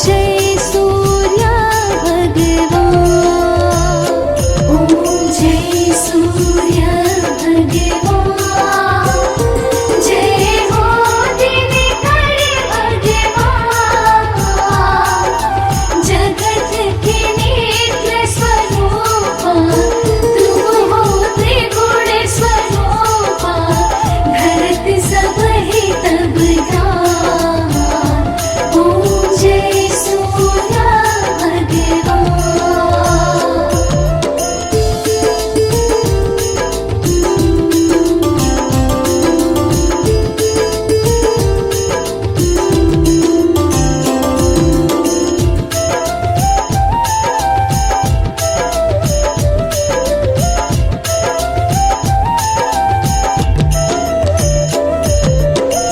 जय सूर्य भगवान, ओम जय सूर्य भगवान, जय हो दिनकर भगवान, जगत के नेत्र स्वरूपा, तुम हो त्रिगुण स्वरूपा, धरत सब ही तब गान, ओम जय सूर्य भगवान।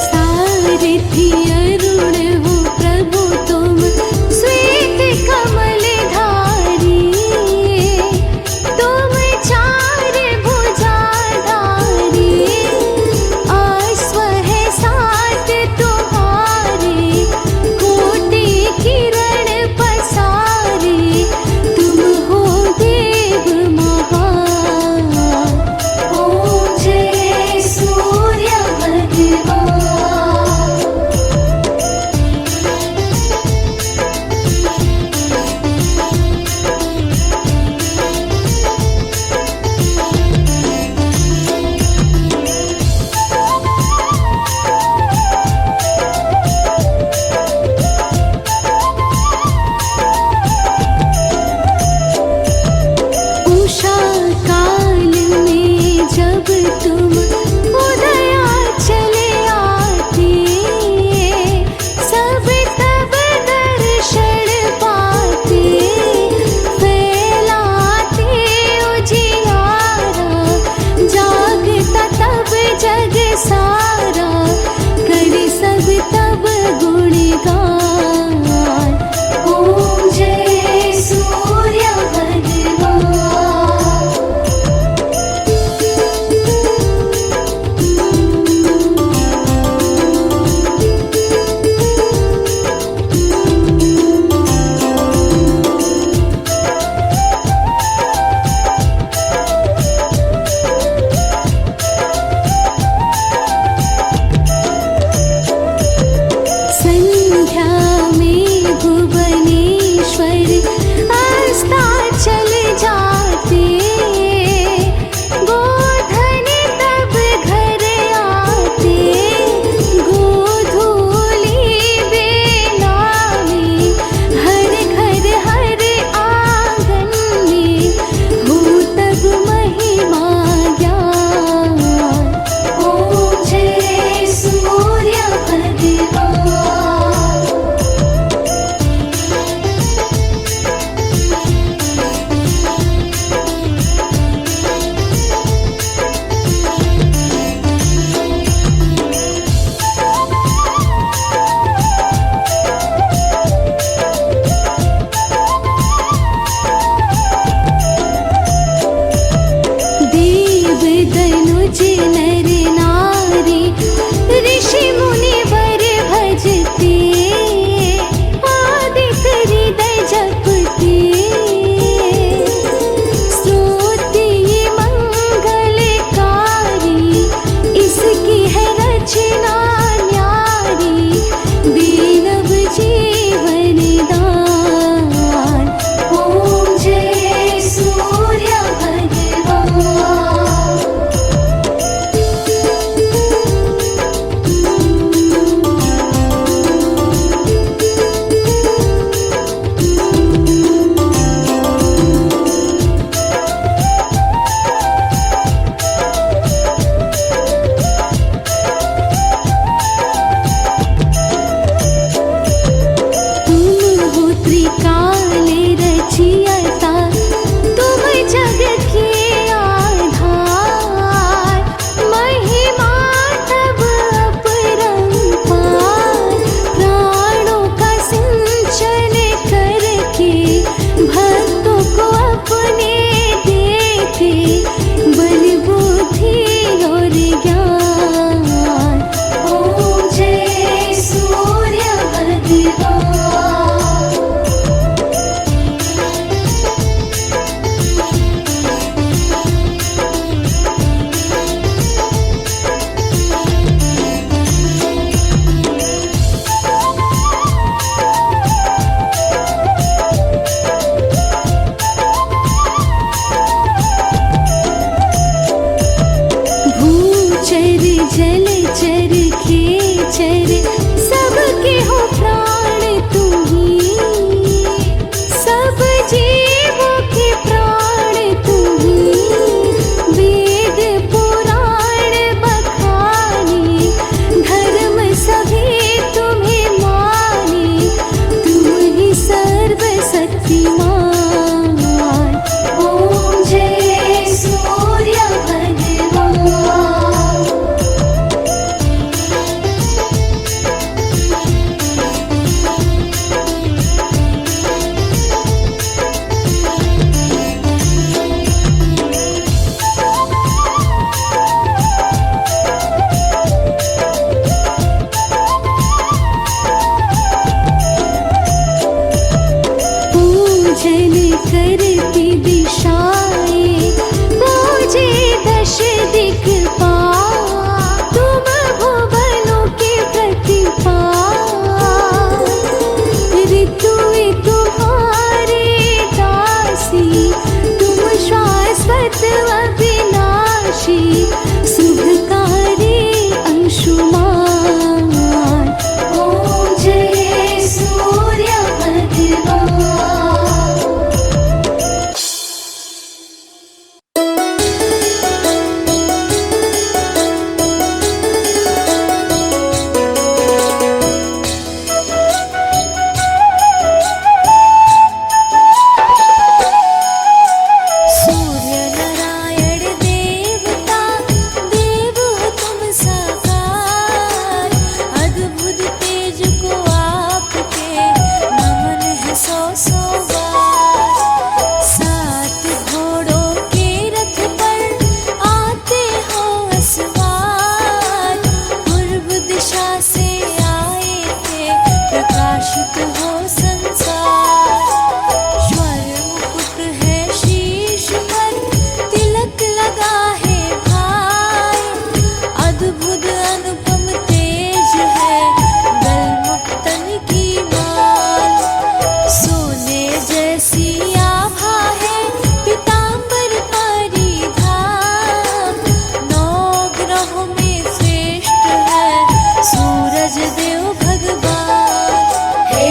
सारथी अरुण हो प्रभु तुम, श्वेत कमल धारी, तुम चार भुजाधारी, अश्व है सात तुम्हारे, कोटि किरण पसारे, तुम हो देव महान, ओम जय सूर्य भगवान। उषा काल में जब तुम उदया चले आते, सब तब दर्शन पाते, फैलाते उजियारा, जागता तब जग सारा, करे सब तब गुणगान, ओम जय सूर्य भगवान। संध्या में भुवनेश्वर अस्ताचल जाते, गोधन तब घर आते, गोधूली बेला में, हर घर हर आंगन में, हो तब महिमा ज्ञान, ओम जय सूर्य भगवान। देव दनुज नर नारी, ऋषि मुनि वर भजते, आदित्य हृदय जपते, स्तुति मंगलकारी, इसकी है रचना न्यारी, बेनब जीवन दान, ओम जय सूर्य भगवान। तुम हो त्रिकाल रचियता, तुम जग के आधार, महिमा तब अपरंपार, प्राणों का सिंचन करके, भक्तों को अपने देते, बल बुद्धि और ज्ञान, ओम जय सूर्य भगवान। करती दिशाएं, पूजे दश दिक्पाल, तुम भुवनों के प्रतिपाल। ऋतु तुम्हारे दासी, तुम शाश्वत अविनाशी, शुभकारी अंशुमान। ओम जय सूर्य भगवान। सूर्य नारायण देवता, देव तुम साकार, अद्भुत तेज को आपके नमन है सौ सौ बार। सात घोड़ों के रथ पर आते हो असवार, पूर्व दिशा से आए थे प्रकाशित हो संसार। स्वर्ण मुकुट है शीश पर, तिलक लगा है भाई, अद्भुत अनुपम तेज है गलमुक्तन की माल। सोने जैसी आभा है पीतांबर परिधान, नौ ग्रहों में श्रेष्ठ है सूरज देव भगवान। हे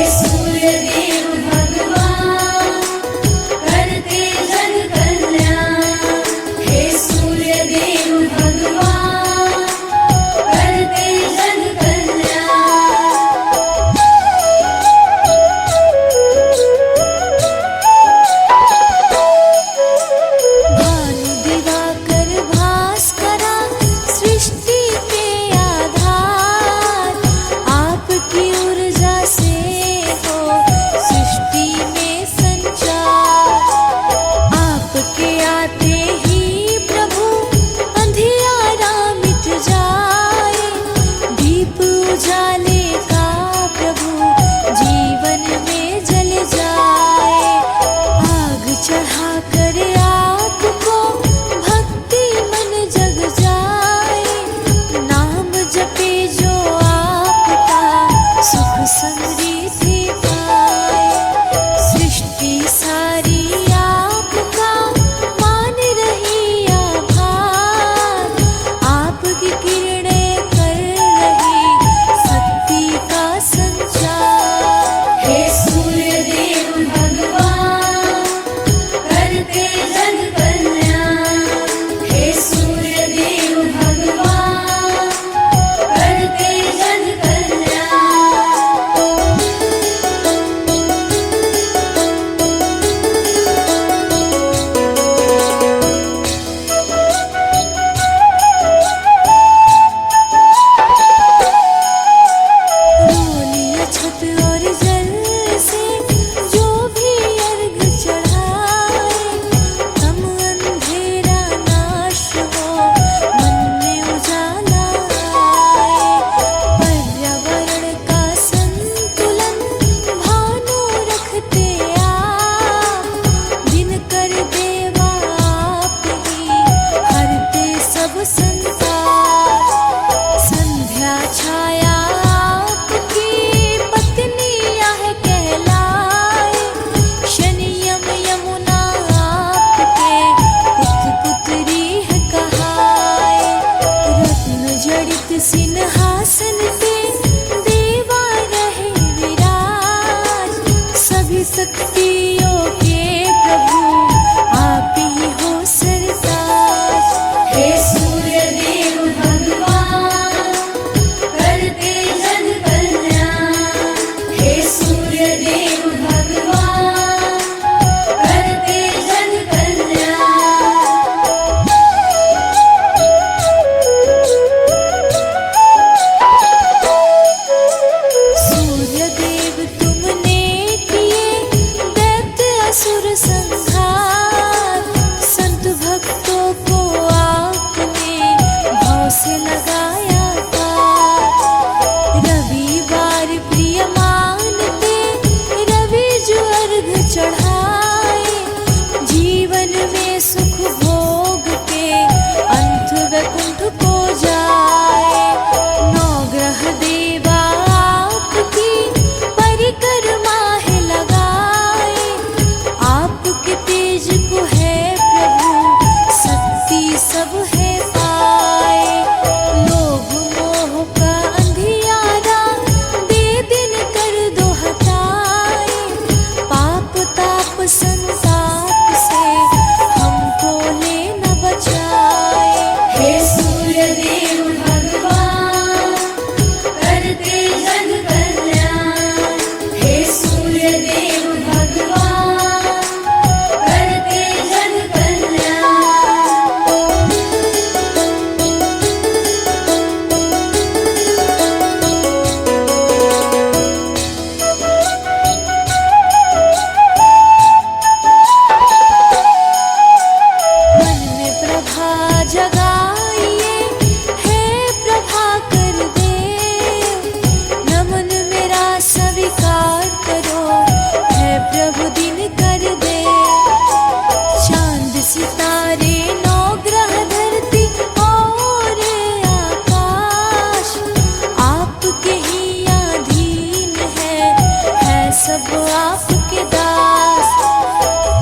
सब आपके दास।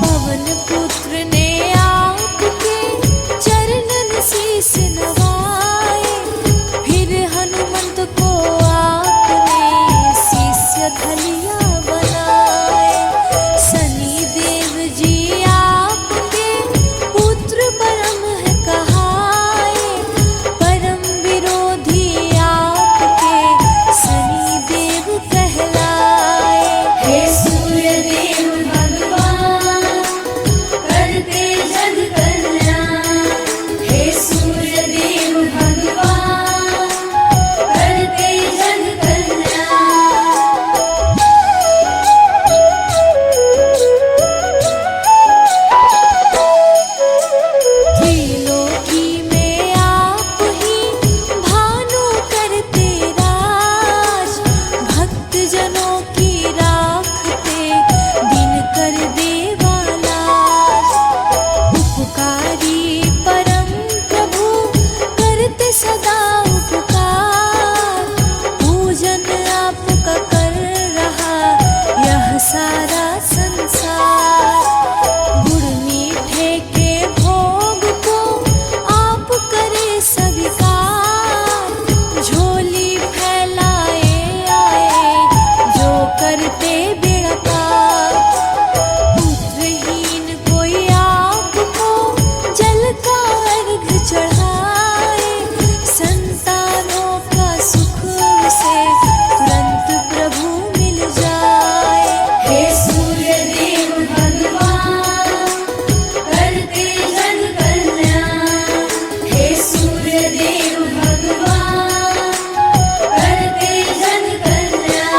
पवन पुत्र ने आपके चरणन शीस नवाए, फिर हनुमंत को आपने शिष्य धलिया बनाए। शनि देव जी आपके पुत्र परम है कहाए, परम विरोधी आपके शनि देव कहलाए। हे सूर्य देव भगवान करते जग कल्याण, हे सूर्य देव भगवान करते जग कल्याण। त्रिलोकी में आप ही भानु करते राज, भक्त जनों की राखते दिन कर देवालाज। उपकारी परम प्रभु करते सदा उपकार, पूजन आपका कर रहा यह सारा संसार। गुड़ मीठे के भोग को आप करे स्वीकार, झोली फैलाए आए जो करते बेड़ा पार। पुत्रहीन कोई आपको जल का अर्घ चढ़ाए, संतानों का सुख उसे तुरंत प्रभु मिल जाए। हे सूर्य देव भगवान करते जग कल्याण, हे सूर्य देव भगवान करते जग कल्याण।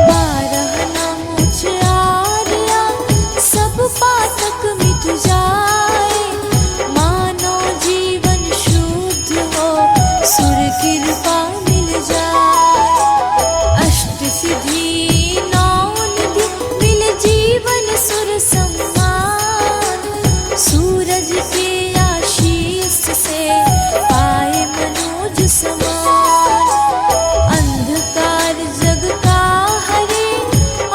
बारह नाम उच्चार्या सब पातक मिट जाए, मानो जीवन शुद्ध हो सुर कृपा मिल जाए। अष्ट सिद्धि नौ निधि मिल जीवन सुर सम्मान, सूरज के आशीष से पाए मनोज समान। अंधकार जग का हरे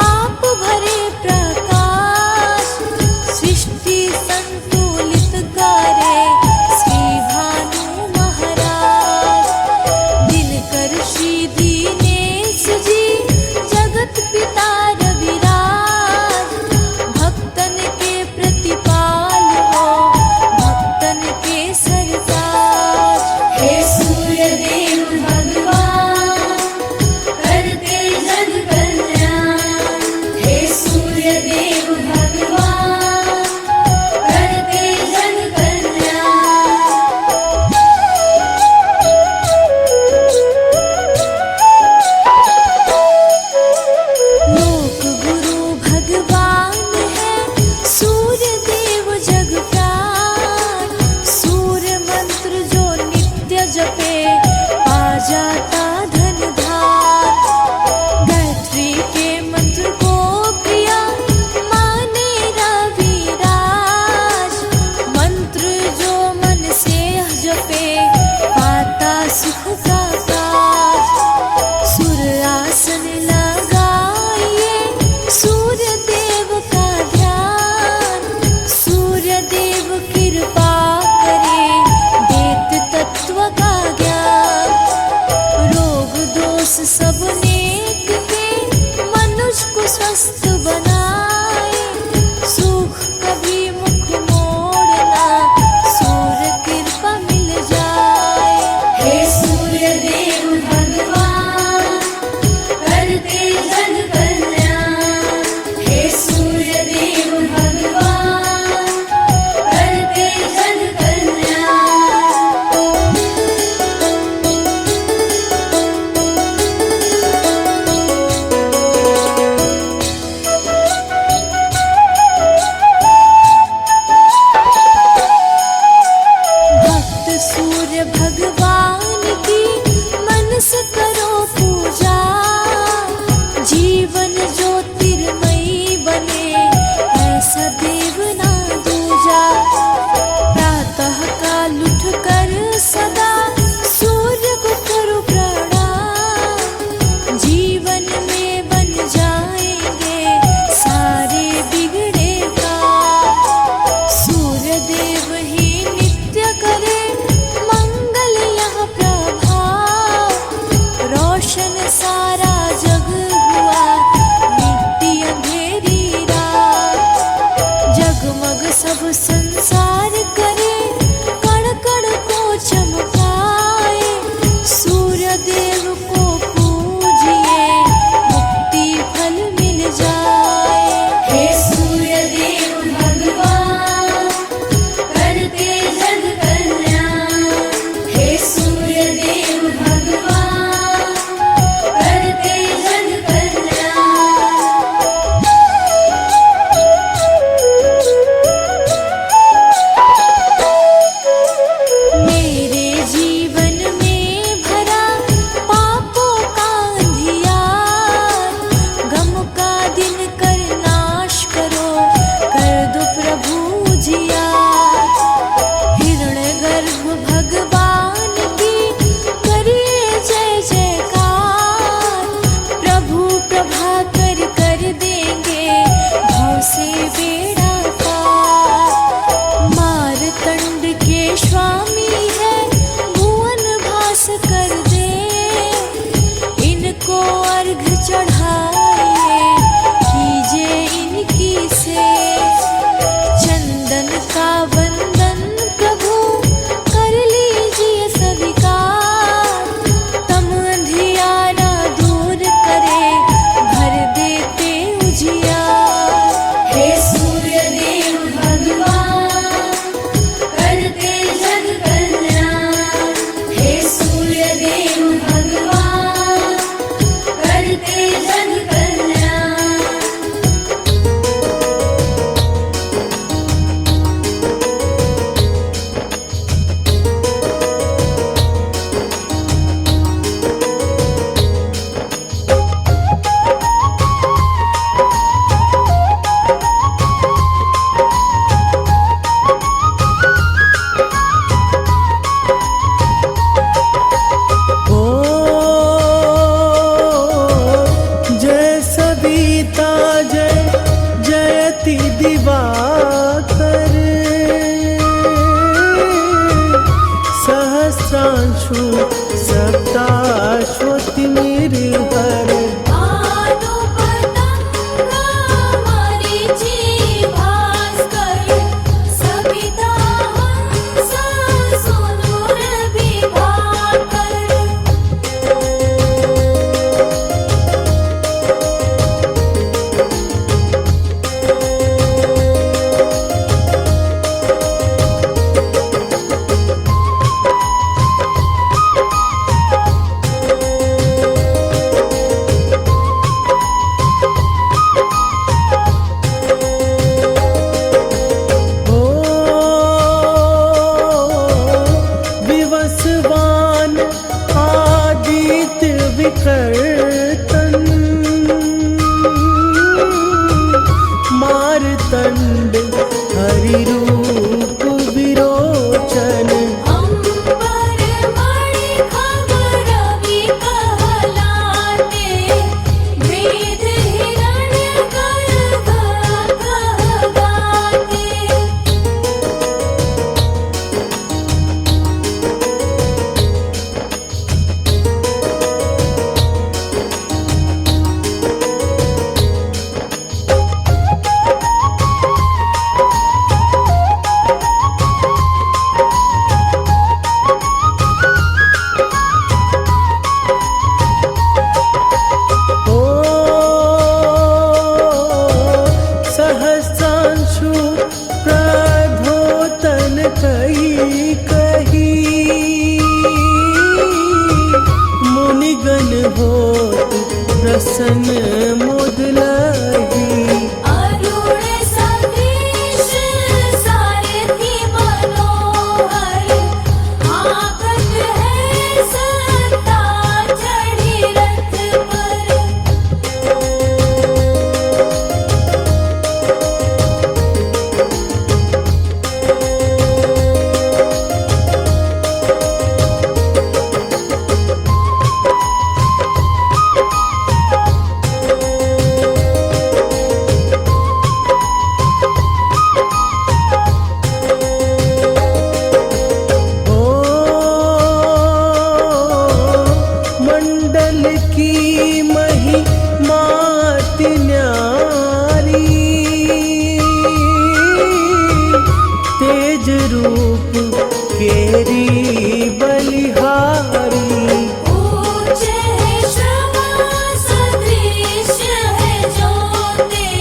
आप भरे प्रकाश, सृष्टि संतुलित करे श्री भानु महाराज। दिनकर श्री दीनेश जी जगत पिता रविराज, भक्तन के प्रतिपाल हो भक्तन के सरताज। हे सूर्य देव भगवान करते जग कल्याण, हे सूर्य देव भगवान करते जग कल्याण। लोक गुरु भगवान है सूर्य देव जग प्राण, सूर्य मंत्र जो नित्य जपे पा जाता धन धार। गायत्री के मंत्र को प्रिया माने रविराज, मंत्र जो मन से जपे पाता सुख का काज। सुर आसन लगाइए सूर्य देव का ध्यान, सूर्य देव कृपा करे देत तत्व का ज्ञान। रोग दोष सब नेक के मनुष्य को स्वस्थ बनाए, सुख कभी मुख मोड़ना सूर्य कृपा मिल जाए। हे सूर्य देव भगवान करते जग कल्याण, हे सूर्य देव भगवान करते जग कल्याण। जीवन ज्योतिर्मयी से बेड़ा पार। मारतंड के स्वामी है भुवन भास्कर देव, इनको अर्घ चढ़ाइए कीजिए इनकी से। चंदन का वंदन प्रभु कर लीजिए स्वीकार, तम अंधियारा दूर करे भर देते उजियार। हे सूर्य देव भगवान करते जग कल्याण, हे सूर्य देव भगवान करते जग कल्याण। जय सविता जय जयति दिवाकर, सहस्रांशु सप्ताश्वति निर्भर। भानु पतंग मरीचि भास्कर, सविता हंस सुनुर विभाकर। विवस्वान आदित्य विकर्तन, मारतंड हरि रूप विरोचन। अंबर मणि खबर रवि कहलाते, वेद हिरण्य गर्भ कहलाते। सहस्रांशु प्रधोतन कही कही, मुनिगण होत प्रसन्न मुदलही। अरुण सदृश सारथी मनोहर, आगत है सत्ता चढ़ी रथ पर। मंडल की महिमा अति न्यारी, तेज रूप केरी बलिहारी। ऊंच है श्रवा सदृश है ज्योति,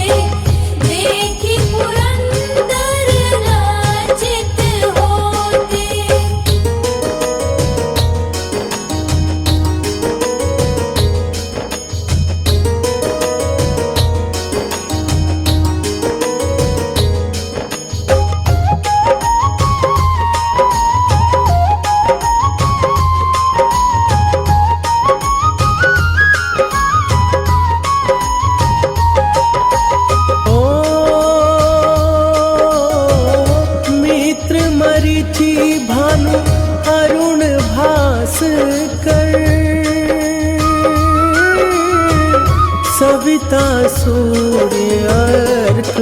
देखी पुरंदर लज्जित होते। सविता सूर्य अर्क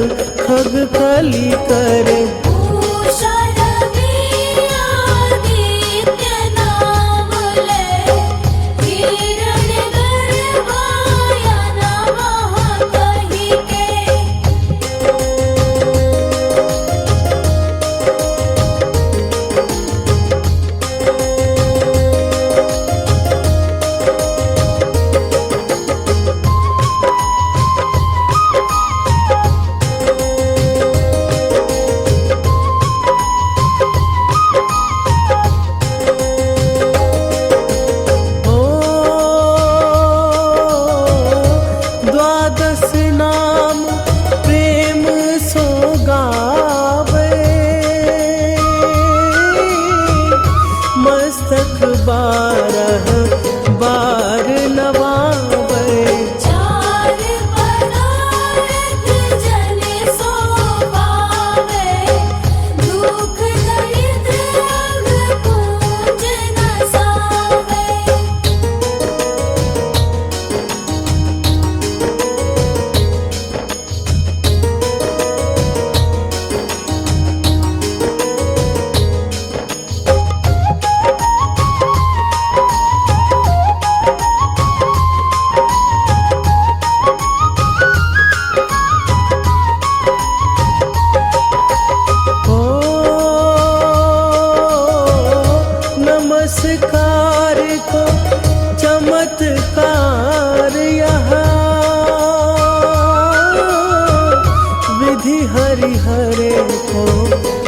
हरिहरे को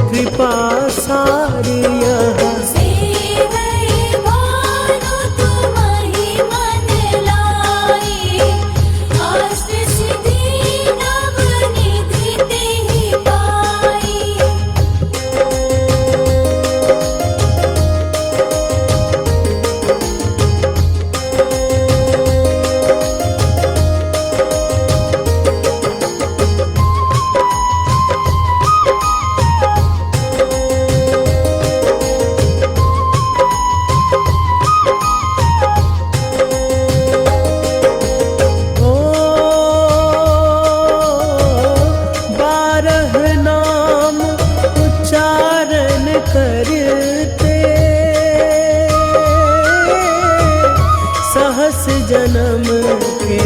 कृपा सारी यहाँ सेवै भानु तुम्हि मन लाई, अष्ट सिद्धि नव निधि तेहि पाई। ओ 12 नाम उच्चारण करते, सहस जन्म के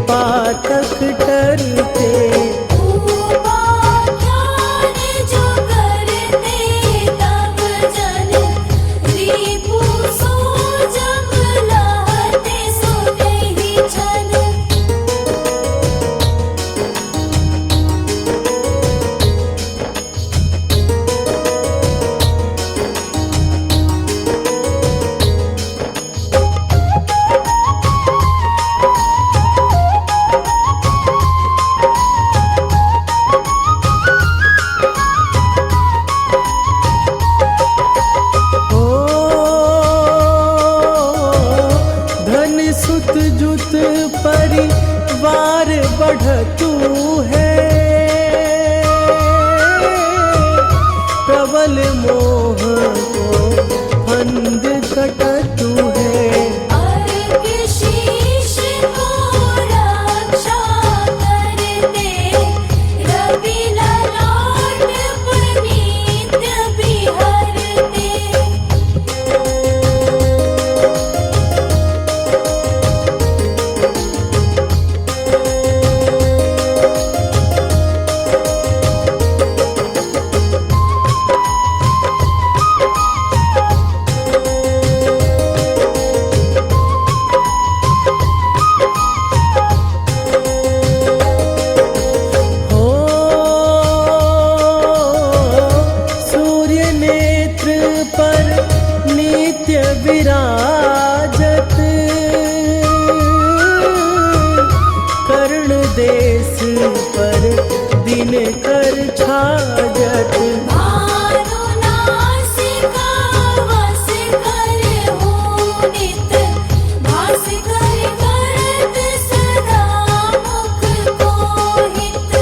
पातक टरते। उपाख्यान जो करते तब जन, रिपु सो जब लहते सो देहि छन। ओ धन सुत जुत परिवार बढ़तु है, प्रबल मोह को फंद कटतु है। अर्घ शीश को रक्षा करते, रवि ललाट पर नित्य बिहरते। हो सूर्य नेत्र पर नित्य विराजत, कर्ण देश पर दिन कर छाजत। भानु नासिका वस कर हो नित, भास कर करत सदा मुख को हित।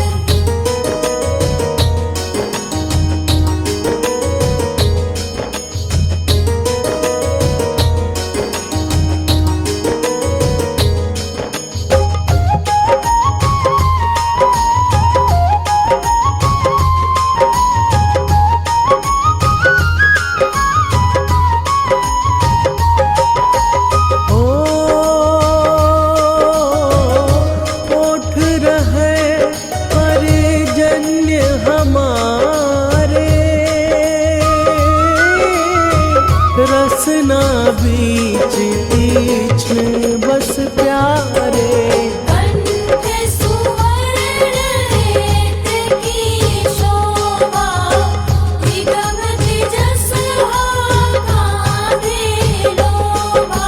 ओ ओठ रहे परिजन्य हमारे, रसना बीच तीक्ष्ण बस प्यारे। कंठ सुवर्ण रेत की शोभा, निगम तेजस हा कांधे लोभा।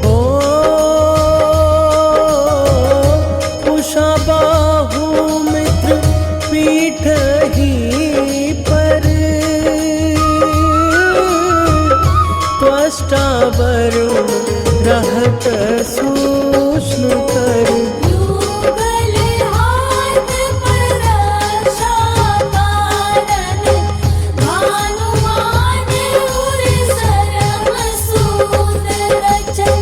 ओ उषा बाहु मित्र पीठ ही पर, त्वष्टा वरुण रहत सूक्ष्म कर। युगल हाथ पर रक्षा कारण, भानुमान उर सरम सूत रचन।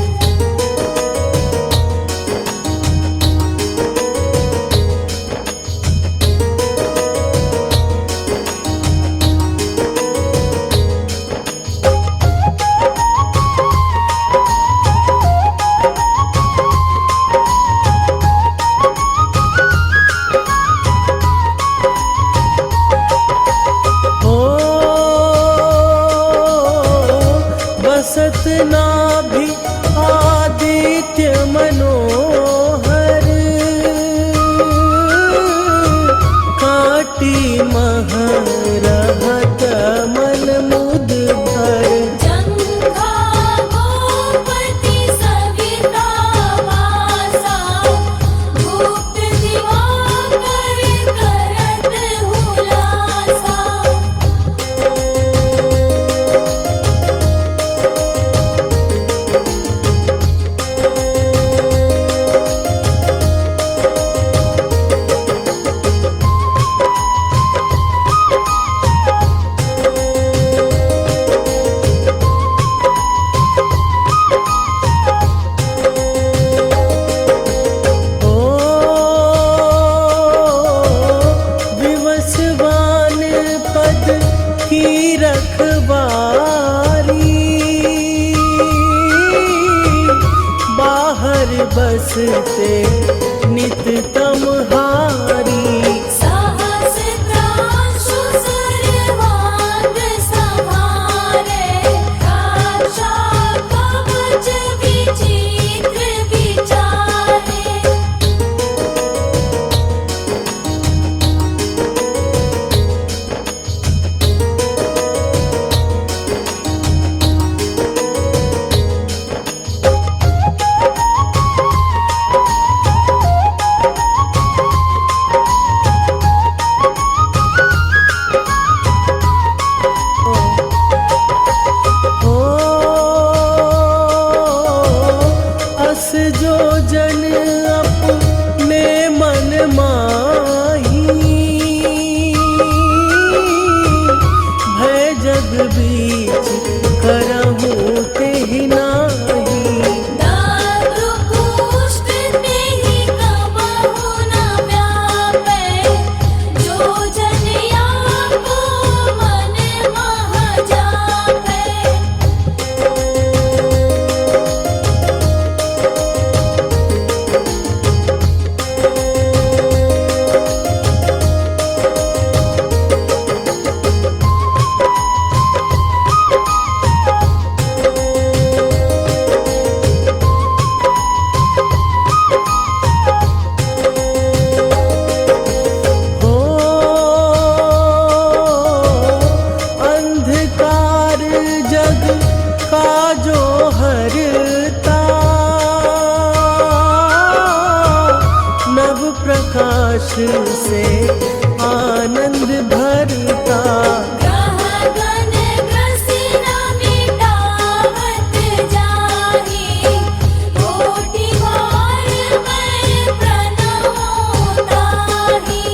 हसत नाभि आदित्य मनोहर, काटी मह रहत मन मुद भर। जंघा गोपति सविता वासा, गुप्त दिवाकर करत हुलासा। विवस्वान पद की रखवारी, बाहर बसते नित तमहारी। सहस्त्रांशु सर्वांग संहारे, रक्षा कवच विचित्र विचारे। अस जो जन अपने मन माही, भय जग बीच करहूँ तेहि नाही। दारु पुष्ट तेहि कबहु न व्यापै, जो जन आपको मन मह जापै। अंधकार जग का जो हरता, नव प्रकाश से आनंद भरता। ग्रहगण ग्रसित मिटावत जाहि, कोटि बार मैं प्रणमो ताहि।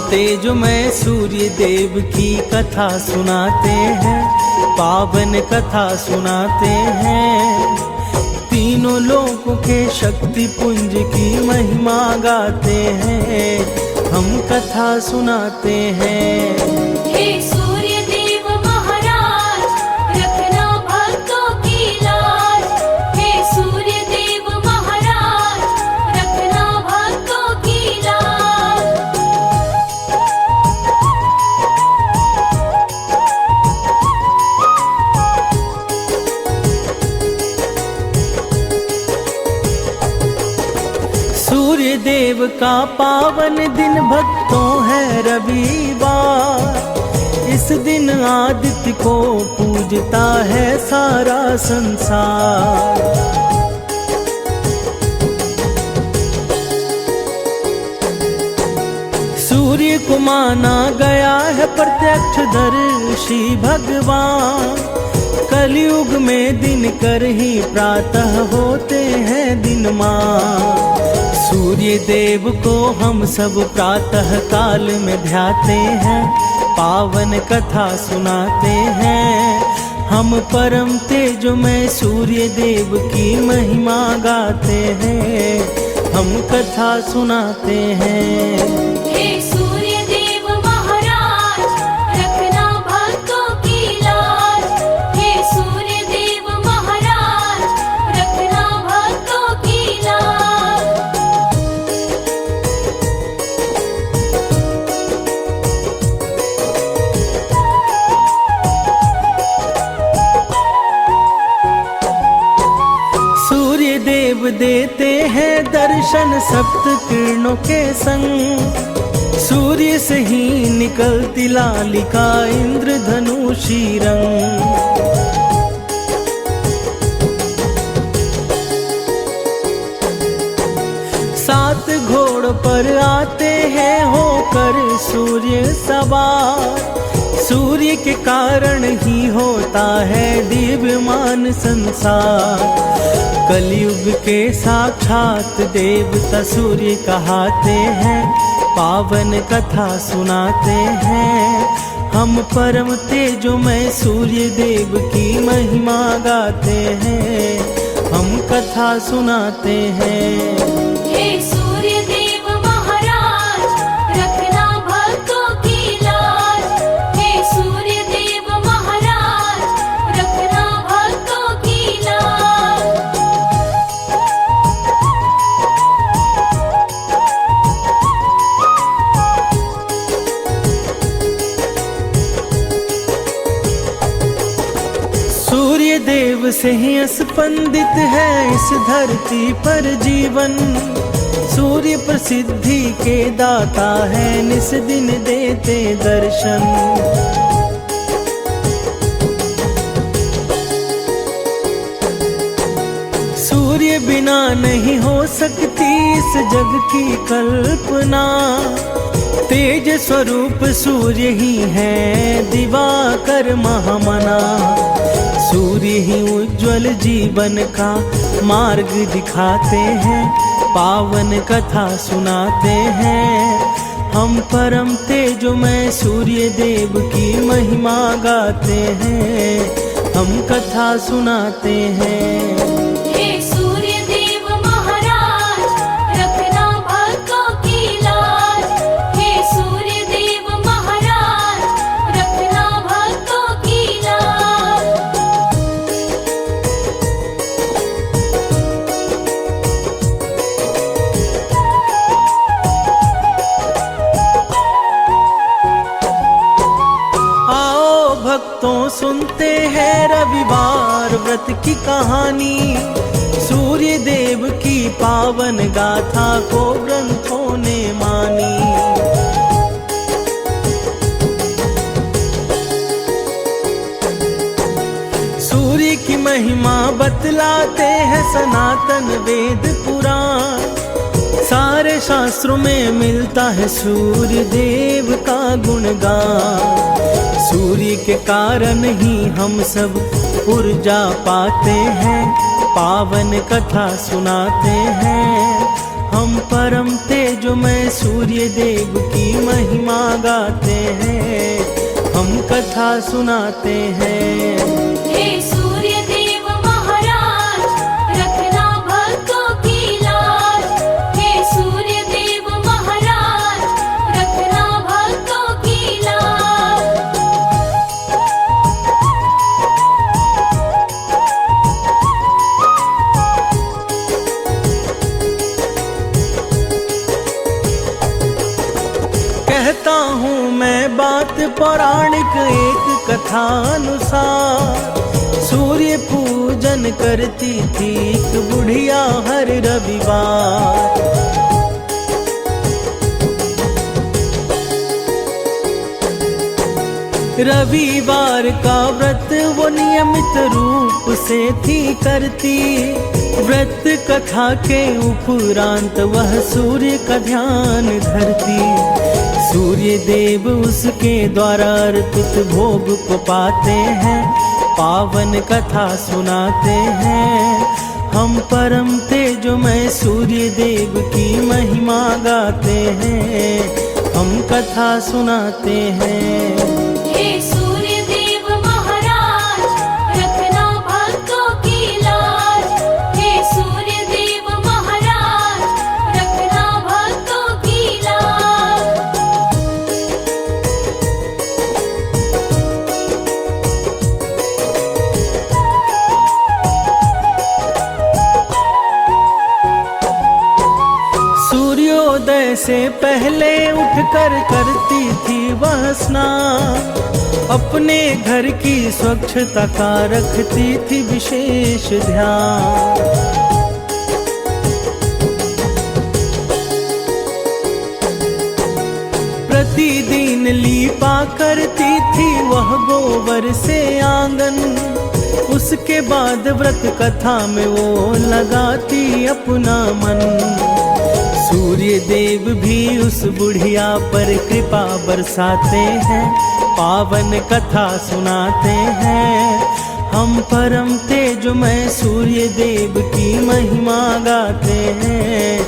तेजमय सूर्य देव की कथा सुनाते हैं, पावन कथा सुनाते हैं। तीनों लोकों के शक्ति पुंज की महिमा गाते हैं, हम कथा सुनाते हैं। हे सूर्य देव महाराज, रखना भक्तों की लाज। हे सूर्य देव महाराज, रखना भक्तों की लाज। सूर्य देव का पावन दिन भक्तों है रविवार। इस दिन आदित्य को पूजता है सारा संसार। सूर्य को माना गया है प्रत्यक्षदर्शी भगवान। कलयुग में दिन कर ही प्रातः होते हैं दिनमान। सूर्य देव को हम सब प्रातः काल में ध्याते हैं, पावन कथा सुनाते हैं। हम परम तेजमय सूर्य देव की महिमा गाते हैं, हम कथा सुनाते हैं। हे सूर्य देव महाराज, रखना भक्तों की लाज। हे सूर्य देव महाराज, रखना भक्तों की लाज। सूर्य देव देते हैं दर्शन सप्त किरणों के संग। सूर्य से ही निकलती लालिका इंद्रधनुषी रंग। सात घोड़ पर आते हैं होकर सूर्य सवार। सूर्य के कारण ही होता है दिव्यमान संसार। कलयुग के साक्षात देवता सूर्य कहाते हैं, पावन कथा सुनाते हैं। हम परम तेजोमय सूर्य देव की महिमा गाते हैं, हम कथा सुनाते हैं। हे सूर्य देव महाराज, रखना भक्तों की लाज। हे सूर्य देव महाराज, रखना भक्तों की लाज। सूर्य देव से ही स्पंदित है इस धरती पर जीवन। सूर्य प्रसिद्धि के दाता है, निस दिन देते दर्शन। सूर्य बिना नहीं हो सकती इस जग की कल्पना। तेज स्वरूप सूर्य ही है, दिवाकर महामना। सूर्य ही उज्ज्वल जीवन का मार्ग दिखाते हैं, पावन कथा सुनाते हैं। हम परम तेजोमय सूर्य देव की महिमा गाते हैं, हम कथा सुनाते हैं। हे सूर्य देव महाराज, रखना भक्तों की लाज। हे सूर्य देव महाराज, रखना भक्तों की लाज। आओ भक्तों सुनते हैं रविवार व्रत की कहानी। सूर्य देव की पावन गाथा को ग्रंथों ने मानी। सूर्य की महिमा बतलाते हैं सनातन वेद पुराण। सारे शास्त्रों में मिलता है सूर्य देव का गुणगान। सूर्य के कारण ही हम सब ऊर्जा पाते हैं, पावन कथा सुनाते हैं। हम परम तेज जो मैं सूर्य देव की महिमा गाते हैं, हम कथा सुनाते हैं। हे सूर्य देव महाराज, रखना भक्तों की लाज। हे सूर्य देव महाराज, रखना भक्तों की लाज। कहता हूँ मैं बात पौराणिक एक कथा अनुसार, सूर्य पूजन करती थी एक बुढ़िया हर रविवार। रविवार का व्रत वो नियमित रूप से थी करती, व्रत कथा के उपरांत वह सूर्य का ध्यान धरती। सूर्य देव उसके द्वारा अर्पित भोग को पाते हैं, पावन कथा सुनाते हैं। हम परम तेजोमय सूर्य देव की महिमा गाते हैं, हम कथा सुनाते हैं। हे सूर्य देव महाराज, रखना भक्तों की लाज। हे सूर्य देव महाराज, रखना भक्तों की लाज। सूर्योदय से पहले उठकर करती थी वह स्नान, अपने घर की स्वच्छता का रखती थी विशेष ध्यान। प्रतिदिन लीपा करती थी वह गोबर से आंगन, उसके बाद व्रत कथा में वो लगाती अपना मन। सूर्य देव भी उस बुढ़िया पर कृपा बरसाते हैं, पावन कथा सुनाते हैं। हम परम तेजोमय सूर्य देव की महिमा गाते हैं,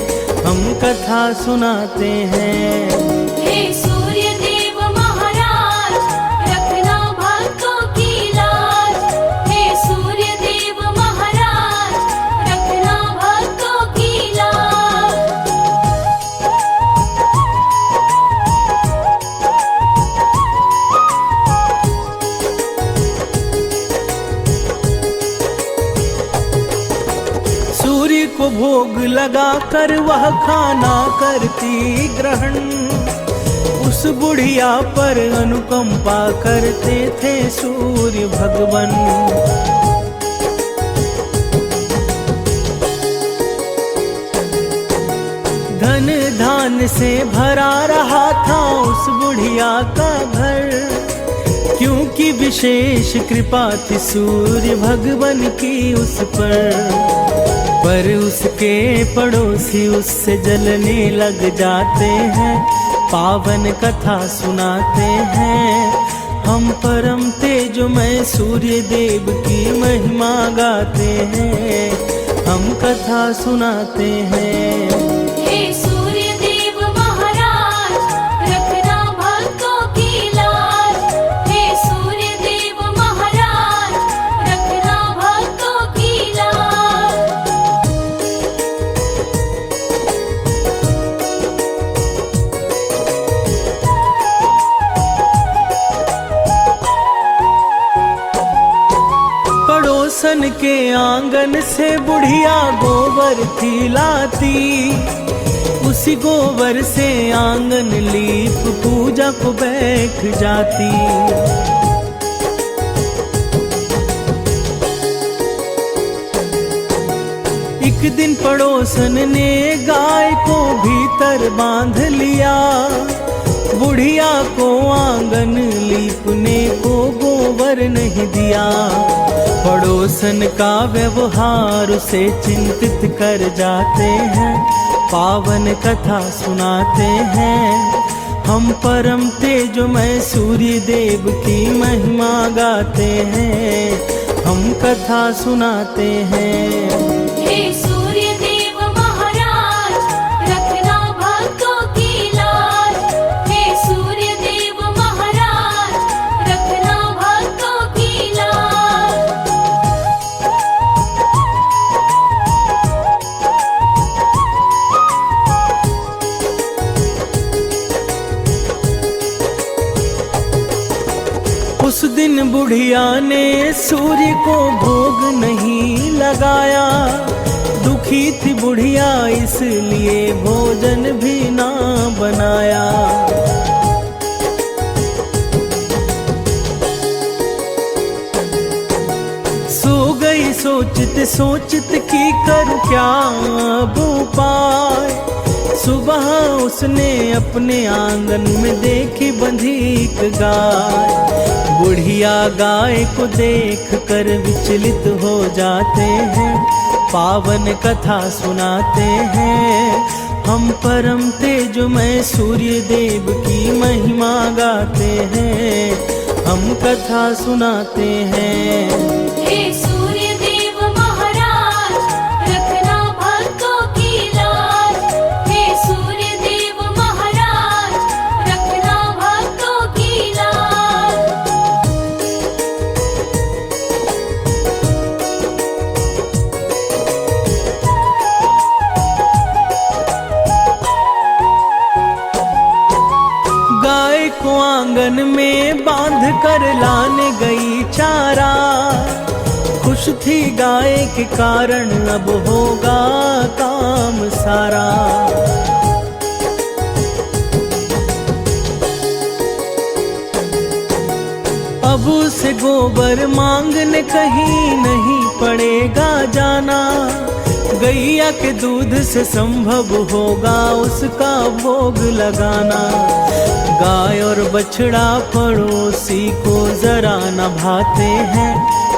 हम कथा सुनाते हैं। हे सूर्य देव महाराज, रखना भक्तों की लाज। हे सूर्य देव महाराज, रखना भक्तों की लाज। सूर्य को भोग लगा कर वह खाना करती ग्रहण, उस बुढ़िया पर अनुकंपा करते थे सूर्य भगवान। धन धान से भरा रहा था उस बुढ़िया का घर, क्योंकि विशेष कृपा थी सूर्य भगवान की उस पर उसके पड़ोसी उससे जलने लग जाते हैं, पावन कथा सुनाते हैं। हम परम तेजोमय सूर्य देव की महिमा गाते हैं, हम कथा सुनाते हैं। हे सूर्य देव महाराज, रखना भक्तों की लाज। हे सूर्य देव महाराज, रखना भक्तों की लाज। पड़ोसन के आंगन से बुढ़िया गोबर थी लाती, उसी गोबर से आंगन लीप पूजा को बैठ जाती। एक दिन पड़ोसन ने गाय को भीतर बांध लिया, बुढ़िया को आंगन लीपने को गोबर नहीं दिया। पड़ोसन का व्यवहार उसे चिंतित कर जाते हैं, पावन कथा सुनाते हैं। हम परम तेजोमय सूर्य देव की महिमा गाते हैं, हम कथा सुनाते हैं। हे सूर्य देव महाराज, रखना भक्तों उस दिन बुढ़िया ने सूर्य को भोग नहीं लगाया, दुखी थी बुढ़िया इसलिए भोजन भी ना बनाया। सो गई सोचते सोचते कि करूं क्या अब उपाय। सुबह उसने अपने आंगन में देखी बंधी एक गाय। बुढ़िया गाय को देख कर विचलित हो जाते हैं, पावन कथा सुनाते हैं। हम परम तेजोमय सूर्य देव की महिमा गाते हैं, हम कथा सुनाते हैं। हे सूर्य देव महाराज, रखना भक्तों की लाज। हे सूर्य देव महाराज, रखना भक्तों की लाज। गाय को आंगन में बांध कर लाने गई चारा। खुश थी गाय के कारण अब होगा काम सारा। अब उसे गोबर मांगने कहीं नहीं पड़ेगा जाना। गैया के दूध से संभव होगा उसका भोग लगाना। गाय और बछड़ा पड़ोसी को जरा न भाते हैं,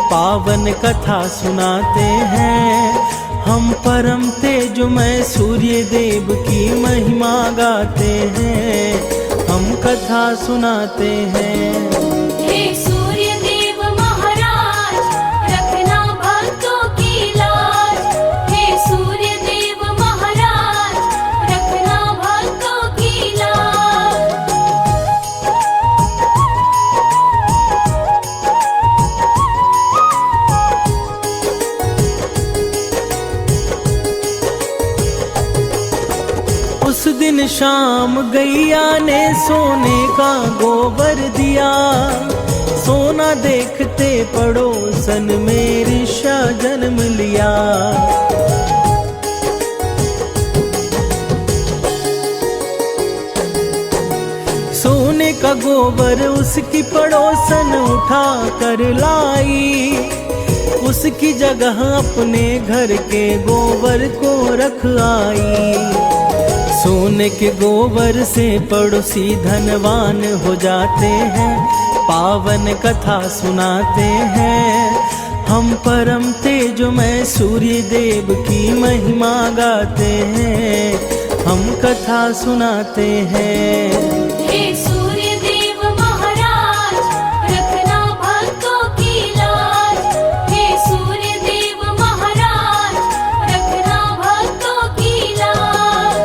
पावन कथा सुनाते हैं। हम परम तेजोमय सूर्य देव की महिमा गाते हैं, हम कथा सुनाते हैं। हे सूर्य देव महाराज, रखना भक्तों की लाज। हे सूर्य देव महाराज, रखना भक्तों की लाज। उस दिन शाम गैया ने सोने का गोबर दिया। सोना देखते पड़ोसन में ऋषा जन्म लिया। सोने का गोबर उसकी पड़ोसन उठा कर लाई। उसकी जगह अपने घर के गोबर को रख आई। सोने के गोबर से पड़ोसी धनवान हो जाते हैं, पावन कथा सुनाते हैं। हम परम तेजोमय सूर्य देव की महिमा गाते हैं, हम कथा सुनाते हैं। हे सूर्य देव महाराज, रखना भक्तों की लाज। हे सूर्य देव महाराज, रखना भक्तों की लाज।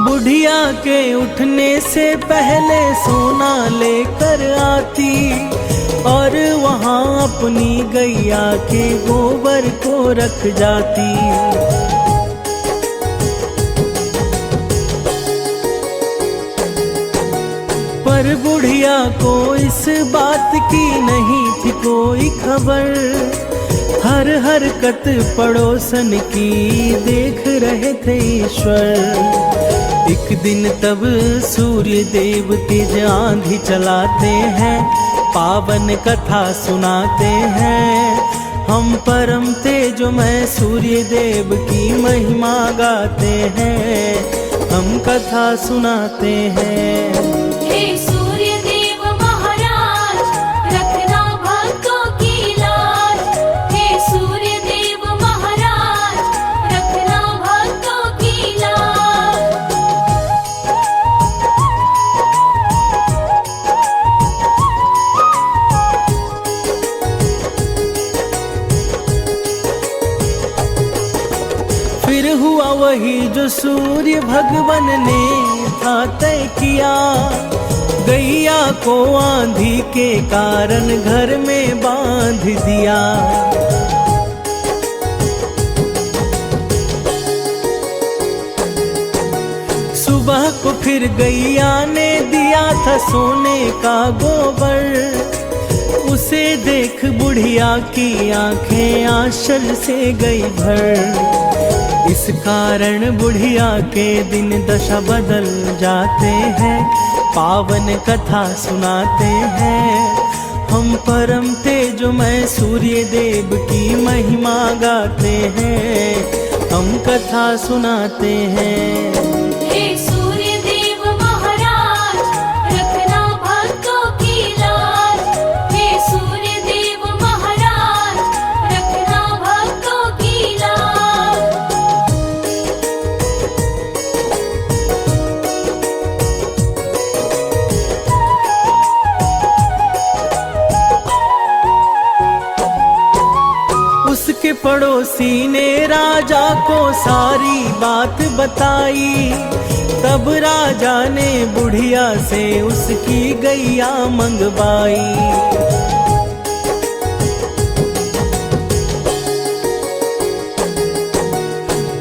बुढ़िया के उठने से पहले सोना लेकर आती और वहाँ अपनी गैया के गोबर को रख जाती। पर बुढ़िया को इस बात की नहीं थी कोई खबर। हर हरकत पड़ोसन की देख रहे थे ईश्वर। एक दिन तब सूर्य देव तेज आंधी चलाते हैं, पावन कथा सुनाते हैं। हम परम तेजोमय सूर्य देव की महिमा गाते हैं, हम कथा सुनाते हैं। हे सूर्य देव महाराज, रखना भक्तों की लाज। हे सूर्य देव महाराज, रखना भक्तों की लाज। फिर हुआ वही जो सूर्य भगवान ने था तय किया। गैया को आंधी के कारण घर में बांध दिया। उसको फिर गैया ने दिया था सोने का गोबर। उसे देख बुढ़िया की आंखें आंचल से गई भर। इस कारण बुढ़िया के दिन दशा बदल जाते हैं, पावन कथा सुनाते हैं। हम परम तेजोमय सूर्य देव की महिमा गाते हैं, हम कथा सुनाते हैं। हे सूर्य देव महाराज, रखना भक्तों की लाज। हे सूर्य देव महाराज, रखना भक्तों की लाज। उसके पड़ोसी ने राजा को सारी बात बताई। तब राजा ने बुढ़िया से उसकी गैया मंगवाई।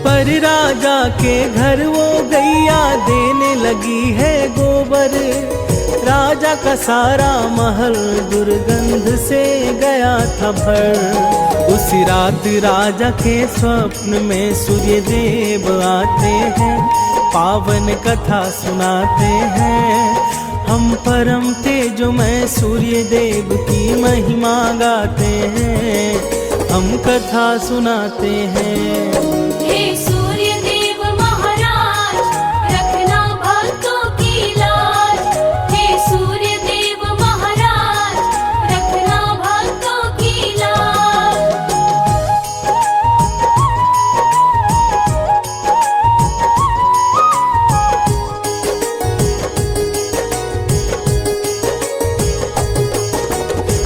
पर राजा के घर वो गैया देने लगी है गोबर। राजा का सारा महल दुर्गंध से गया था भर। उसी रात राजा के स्वप्न में सूर्य देव आते हैं, पावन कथा सुनाते हैं। हम परम तेजोमय सूर्य देव की महिमा गाते हैं, हम कथा सुनाते हैं। हे सूर्य देव महाराज, रखना भक्तों की लाज। हे सूर्य देव महाराज, रखना भक्तों की लाज।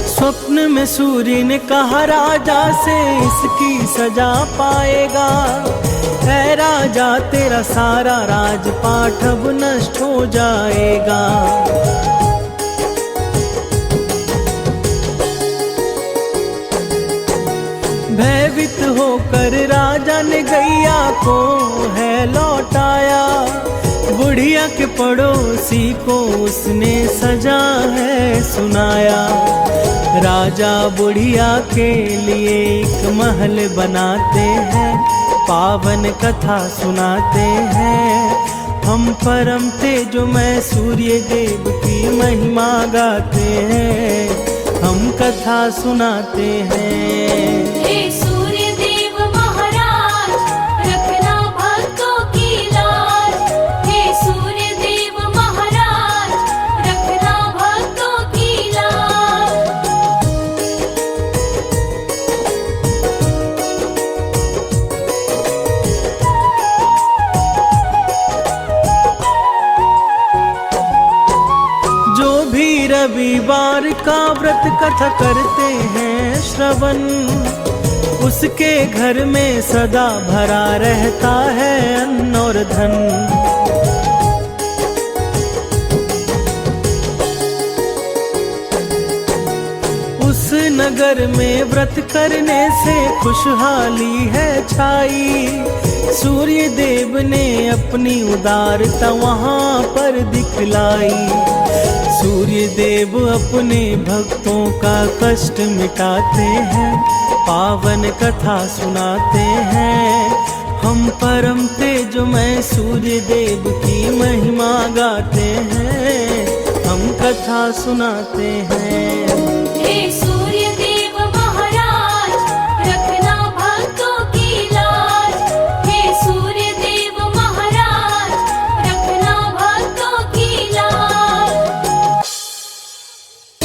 स्वप्न में सूर्य ने कहा राजा से इसकी सजा पाएगा। है राजा तेरा सारा राजपाट अब नष्ट हो जाएगा। भयभीत होकर राजा ने गैया को है लौटाया। बुढ़िया के पड़ोसी को उसने सजा है सुनाया। राजा बुढ़िया के लिए एक महल बनाते हैं, पावन कथा सुनाते हैं। हम परम तेजोमय सूर्य देव की महिमा गाते हैं, हम कथा सुनाते हैं। हे सूर्य देव महाराज, रखना भक्तों की लाज। हे सूर्य देव महाराज, रखना भक्तों की लाज। जो भी रविवार का व्रत कथा करते हैं श्रवण, उसके घर में सदा भरा रहता है अन्न और धन। उस नगर में व्रत करने से खुशहाली है छाई। सूर्य देव ने अपनी उदारता वहाँ पर दिखलाई। सूर्य देव अपने भक्तों का कष्ट मिटाते हैं, पावन कथा सुनाते हैं। हम परम तेजोमय सूर्य देव की महिमा गाते हैं, हम कथा सुनाते हैं। हे